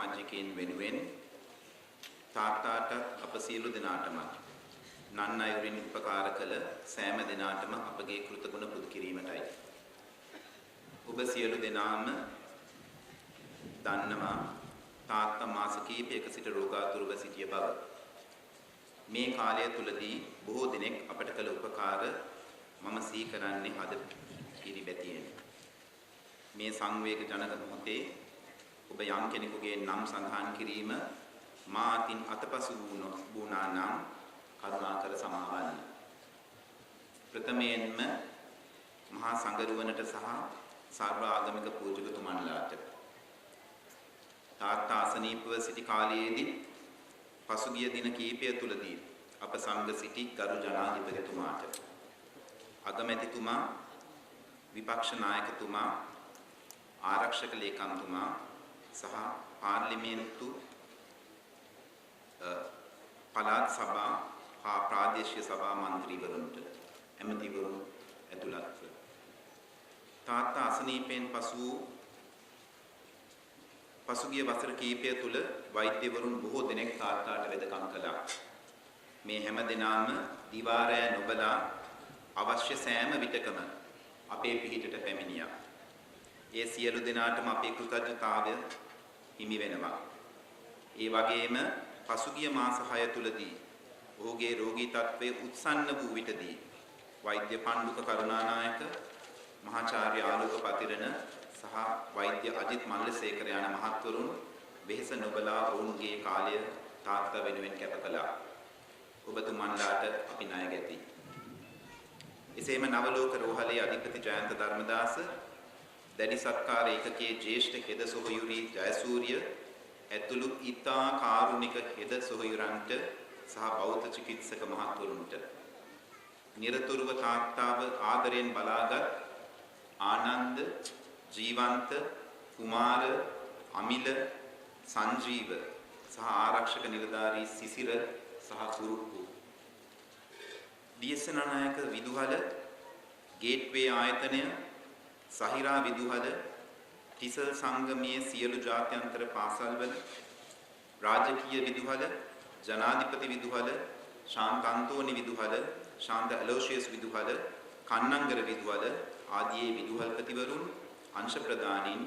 සමාජිකයින් වෙනුවෙන් තාත්තාට අප සියලු දෙනාටම නන් අයුරින් උපකාර කළ සෑම දෙනාටම අපගේ කෘතගුණ පුද කිරීමටයි. ඔබ සියලු දෙනාම දන්නවා තාත්තා මාස කිහිපයක සිට රෝගාතුරව සිටිය බව. මේ කාලය තුලදී බොහෝ දිනෙක අපට කළ උපකාර මම සිහි කරන්නේ හද පිරිබැතියෙන්. මේ සංවේග ජනක මොහොතේ ඔබ යම් කෙනෙකුගේ නම් සඳහන් කිරීම මාතින් අතපසු වුණා නම් කරුණාකර සමාවන්න. ප්‍රථමයෙන්ම මහා සංඝරුවනට සහ සර්ව ආගමික පූජකතුමන්ලාට තාත්තා අසනීපව සිටි කාලයේදී පසුගිය දින කිහිපය තුලදී අප සංඝ සිටි ගරු ජනාධිපතිතුමාට අගමැතිතුමා විපක්ෂ නායකතුමා ආරක්ෂක ලේකම්තුමා සහ පාර්ලිමේන්තු පළාත් සභා හා ප්‍රාදේශීය සභා මන්ත්‍රීවරුන්ට ඇමතිවරුන් ඇතුළත්ව තාත්තා අසනීපෙන් පසුගිය වසර කිහිපය තුළ වෛද්‍යවරුන් බොහෝ දෙනෙක් තාත්තාට වෙදකම් කළා. මේ හැම දිනම දිවා රැ නොබලා අවශ්‍ය සෑම විටකම අපේ පිහිටට පැමිණියා. ඒ සියලු දෙනාටම අපේ කෘතඥතාවය හිමි වෙනවා. ඒ වගේම පසුගිය මාස 6 තුලදී ඔහුගේ රෝගී තත්ත්වය උත්සන්න වූ විටදී වෛද්‍ය පණ්ඩුක කරුණානායක, මහාචාර්ය ආලෝක පතිරණ සහ වෛද්‍ය අජිත් මල්ලසේකර යන මහත්වරුන් වෙහෙස නොබලා ඔවුන්ගේ කාලය තාත්තා වෙනුවෙන් කැප කළා. ඔබතුමන්ලාට අපි ණය ගැති. එසේම නවලෝක රෝහලේ අධිපති ජයන්ත ධර්මදාස, දැඩි සත්කාර ඒකකයේ ජ්‍යෙෂ්ඨ හෙද සොහොයුරි ජයසූරිය ඇතුළු ඉතා කාරුණික හෙද සොහොයුරන්ට සහ බෞද්ධ චිකිත්සක මහත්වරුන්ට නිරතුරුව තාත්තාව ආදරයෙන් බලාගත් ආනන්ද, ජීවන්ත, කුමාර, අමිල, සංජීව සහ ආරක්ෂක නිලධාරී සිසිර සහ කුරුක්කු, දියසනායක විදුහල, ගේට්වේ ආයතනය, සහිරා විදුහල, තිසල් සංගමයේ සියලු ජාත්‍යන්තර පාසල්වල, රාජකීය විදුහල, ජනාධිපති විදුහල, ශාන්ත අන්තෝනි විදුහල, ශාන්ත ඇලෝෂියස් විදුහල, කන්නංගර විදුහල ආදී විදුහල්පතිවරුන්, අංශ ප්‍රධානීන්,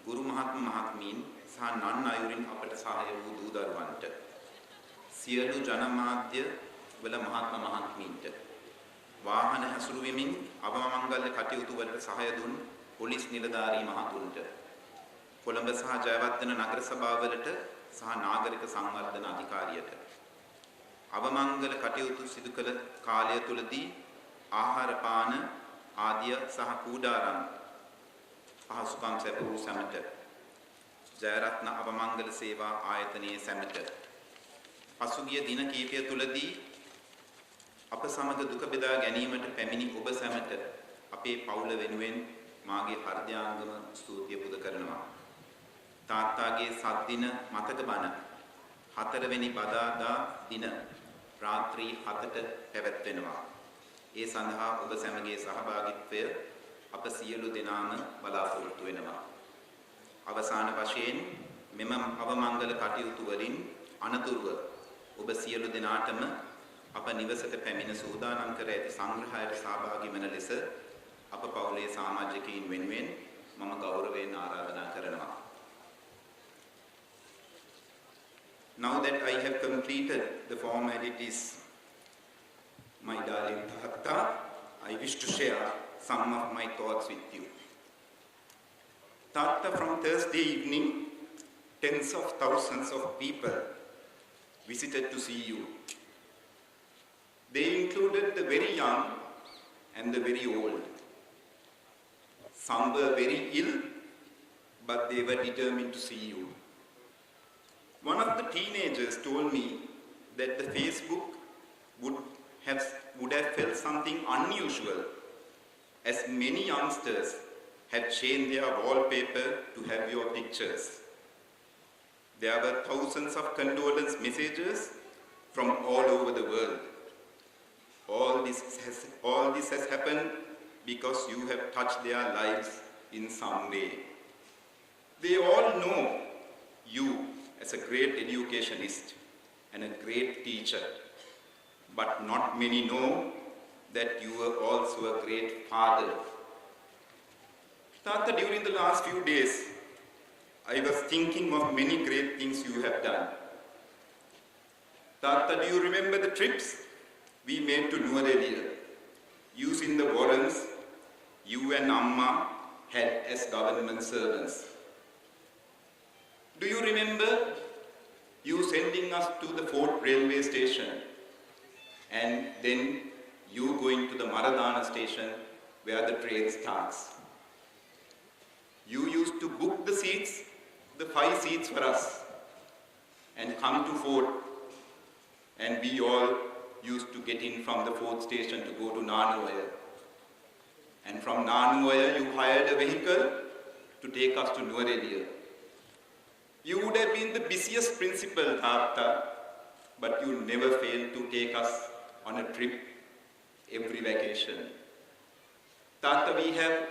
ගුරු මහත්මීන් සහ නන් අයුරින් අපට සහාය වූ දූ දරුවන්ට, සියලු ජනමාධ්‍ය වල මහත්මීන්ට, වාහන හැසුරුවමින් අවමංගල්‍ය කටයුතු වලට සහාය දුන් පොලිස් නිලධාරී මහතුන්ට, කොළඹ සහ ජයවර්ධන නගර සභාවලට සහ නාගරික සංවර්ධන අධිකාරියට අවමංගල කටයුතු සිදු කළ කාලය තුලදී ආහාර පාන ආදිය සහ කූඩාරම් පහසුකම් සැපයූ සැමට, ජයරත්න අවමංගල සේවා ආයතනයේ සැමට පසුගිය දින කිහිපය තුලදී අප සමග දුක බෙදා ගැනීමට පැමිණි ඔබ සැමට අපේ පවුල වෙනුවෙන් මාගේ හෘදයාංගම ස්තුතිය පුද කරනවා. තාත්තාගේ සත්දින මතක බණ 4 වෙනි බදාදා දින රාත්‍රී 7ට පැවැත්වෙනවා. ඒ සඳහා ඔබ සැමගේ සහභාගීත්වය අප සියලු දෙනාම බලාපොරොත්තු වෙනවා. අවසාන වශයෙන් මෙම අවමංගල කටයුතු වලින් අනතුරුව ඔබ සියලු දෙනාටම අප නිවසට පැමිණ සූදානම් කර ඇති සංග්‍රහයට සහභාගී වන ලෙස අප පවුලේ සමාජිකයින් වෙනුවෙන් මම ගෞරවයෙන් ආරාධනා කරනවා. Now that I have completed the formalities, my darling Tata, I wish to share some of my thoughts with you. Tata, from Thursday evening, tens of thousands of people visited to see you. They included the very young and the very old. Some were very ill, but they were determined to see you. One of the teenagers told me that the Facebook would have felt something unusual, as many youngsters had changed their wallpaper to have your pictures. There were thousands of condolence messages from all over the world. All this has happened because you have touched their lives in some way. They all know you as a great educationist and a great teacher, but not many know that you were also a great father. Tata, during the last few days, I was thinking of many great things you have done. Tata, do you remember the trips we made to Nuwara? Using the warrants you and Amma had as government servants. Do you remember you sending us to the Fort railway station and then you going to the Maradana station where the train starts? You used to book the seats, the 5 seats for us, and come to Fort, and we all used to get in from the Fort station to go to Nanuwaya. And from Nanuwaya, you hired a vehicle to take us to Nuwara. You would have been the busiest principal, Tata, but you never failed to take us on a trip every vacation. Tata, we have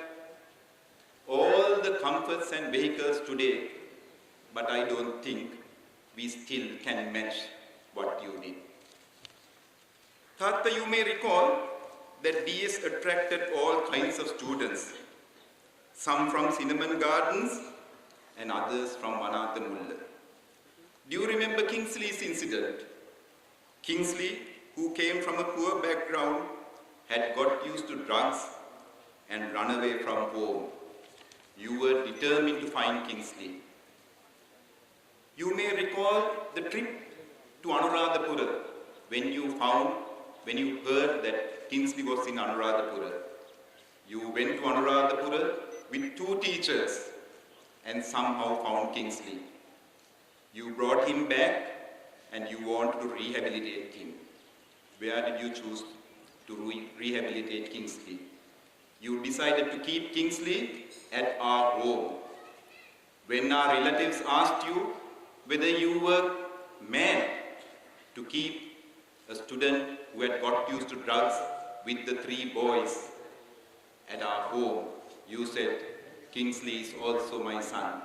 all the comforts and vehicles today, but I don't think we still can match what you did. Tata, you may recall that DS attracted all kinds of students, some from Cinnamon Gardens and others from Vanatha Mulla. Do you remember Kingsley's incident? Kingsley, who came from a poor background, had got used to drugs and run away from home. You were determined to find Kingsley. You may recall the trip to Anuradhapura when you heard that Kingsley was in Anuradhapura. You went to Anuradhapura with 2 teachers and somehow found Kingsley. You brought him back and you wanted to rehabilitate him. Where did you choose to rehabilitate Kingsley? You decided to keep Kingsley at our home. When our relatives asked you whether you were mad to keep a student who had got used to drugs with the 3 boys at our home, you said, Kingsley is also my son.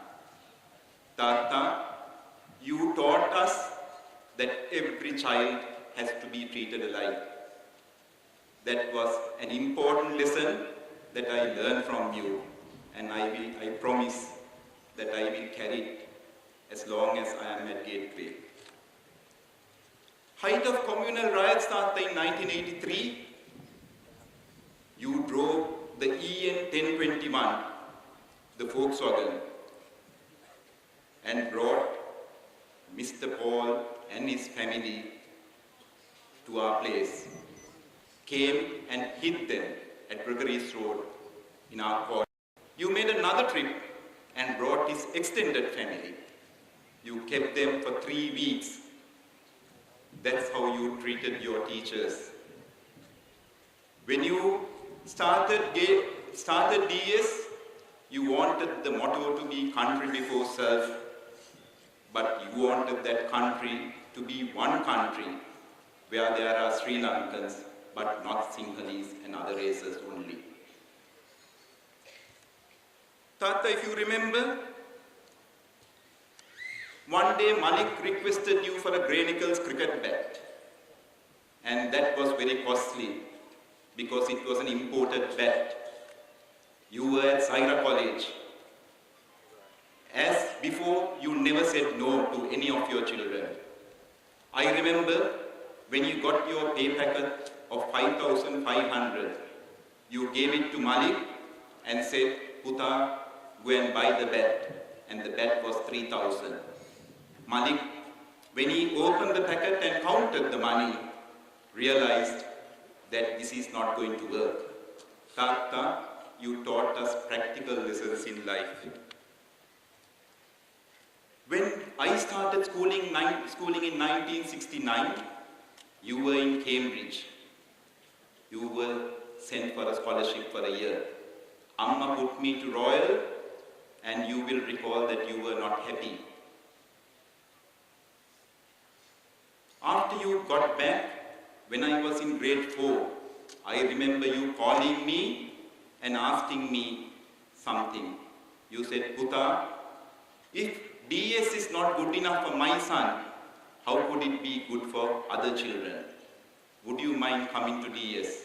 Tata, you taught us that every child has to be treated alike. That was an important lesson that I learned from you, and I promise that I will carry it as long as I am at Gateway. Height of communal riots started in 1983. You drove the EN 1021, the Volkswagen, and brought Mr. Paul and his family to our place. Came and hid them at Gregory's Road in our court. You made another trip and brought his extended family. You kept them for 3 weeks. That's how you treated your teachers. When you started DS, you wanted the motto to be country before self, but you wanted that country to be one country where there are Sri Lankans, but not Sinhalese and other races only. Tata, if you remember, one day Malik requested you for a Grey Nichols cricket bat, and that was very costly because it was an imported bat. You were at Saira College. As before, you never said no to any of your children. I remember when you got your pay packet of 5,500, you gave it to Malik and said, Puta, go and buy the bat, and the bat was 3,000. Malik, when he opened the packet and counted the money, realized that this is not going to work. Tata, you taught us practical lessons in life. When I started schooling in 1969, you were in Cambridge. You were sent for a scholarship for a year. Amma put me to Royal, and you will recall that you were not happy. After you got back, when I was in grade 4, I remember you calling me and asking me something. You said, Puta, if DS is not good enough for my son. How could it be good for other children? Would you mind coming to DS?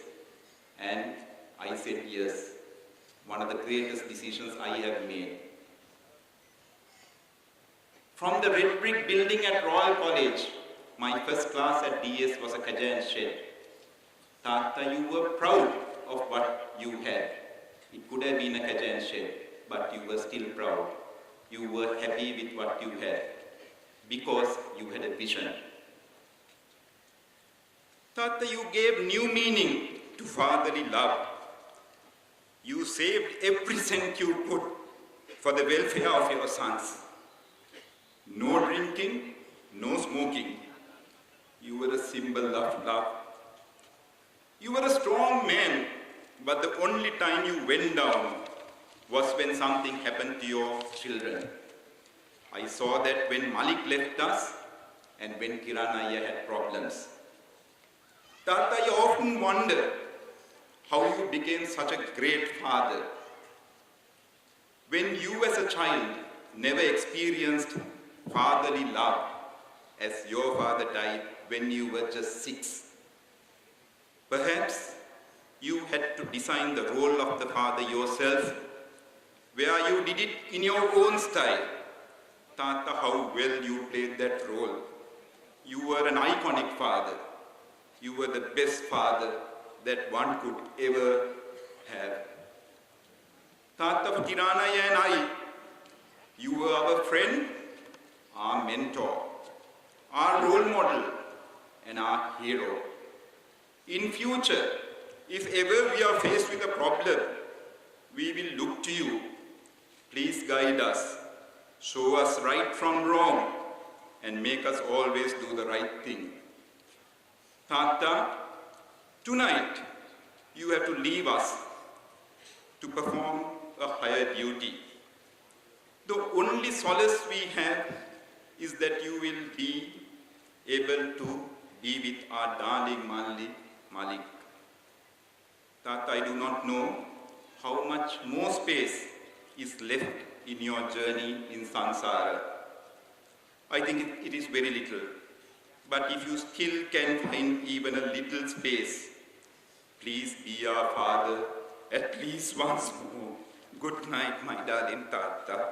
And I said yes. One of the greatest decisions I have made. From the red brick building at Royal College, my first class at DS was a Kajan shed. Tata, you were proud of what you had. It could have been a Kajan shed, but you were still proud. You were happy with what you had, because you had a vision. Tata, you gave new meaning to fatherly love. You saved every cent you could for the welfare of your sons. No drinking, no smoking. You were a symbol of love. You were a strong man, but the only time you went down was when something happened to your children. I saw that when Malik left us and when Kiranaya had problems. Tata, I often wonder how you became such a great father. When you as a child never experienced fatherly love, as your father died when you were just 6. Perhaps you had to design the role of the father yourself, where you did it in your own style. Tata, how well you played that role. You were an iconic father. You were the best father that one could ever have. Tata, for Kiranaya and I, you were our friend, our mentor, our role model, and our hero. In future, if ever we are faced with a problem, we will look to you. Please guide us, show us right from wrong, and make us always do the right thing. Tata, tonight you have to leave us to perform a higher duty. The only solace we have is that you will be able to be with our darling Malik. Tata, I do not know how much more space is left in your journey in Sansara. I think it is very little. But if you still can find even a little space, please be our father at least once more. Good night, my darling Tata.